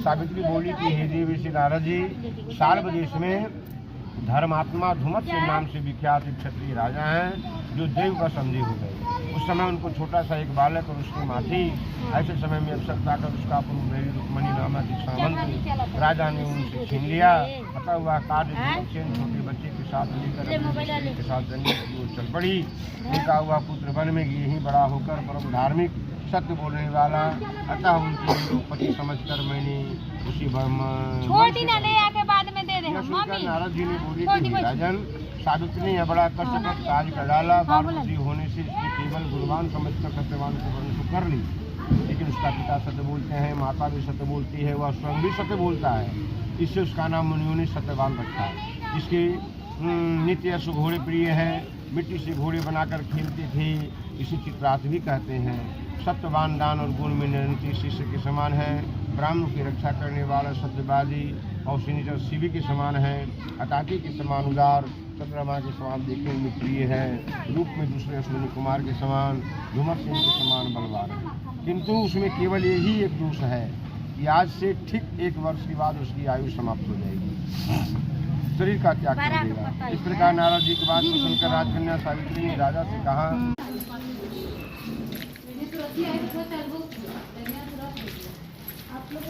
सावित्री बोली कि हे देवी श्री नारद जी, साल्व देश में धर्मात्मा धुमत्स्य नाम से विख्यात एक क्षत्रिय राजा हैं जो देव का समझे हो गए। उस समय उनको छोटा सा एक बालक और उसकी माँ थी। ऐसे समय में अवसर पाकर उसका मेरी रुक्मणी नामक एक सामंत राजा ने उनसे छीन लिया। पता हुआ कार्य छोटे बच्चे के साथ लेकर के साथ जंगल की ओर चल पड़ी। उनका हुआ पुत्र वन में यही बड़ा होकर परम धार्मिक सत्य बोलने वाला, अतः उनकी पति समझकर मैंने उसी नारद जी ने बोली कि राजन, सावित्री ने बड़ा कष्टप्रद कार्य कर डाला। बालबुद्धि होने से इसकी केवल गुणवान समझकर सत्यवान को वर्ण तो कर ली, लेकिन उसका पिता सत्य बोलते हैं, माता भी सत्य बोलती है, वह स्वयं भी सत्य बोलता है। इससे उसका नाम मुनियों ने सत्यवान रखा है। इसके नित्य यश घोड़े प्रिय है, मिट्टी से घोड़े बनाकर खेलते थे, इसी चित्रार्थ भी कहते हैं। सत्यवान दान और गुण में निरंतर शिष्य के समान है। ब्राह्मण की रक्षा करने वाला सत्यवादी और सिनीचर शिवी के समान है। अटाकी के समान उदार, चंद्रमा के समान देखने में प्रिय है। रूप में दूसरे अश्विनी कुमार के समान, झुमर सिंह के समान बलवान है। किंतु उसमें केवल यही एक दोष है कि आज से ठीक 1 वर्ष के बाद उसकी आयु समाप्त हो जाएगी, शरीर का त्याग कर देगा। इस प्रकार नारद जी की बात को सुनकर राजकन्या सावित्री ने राजा से कहा, आप लोग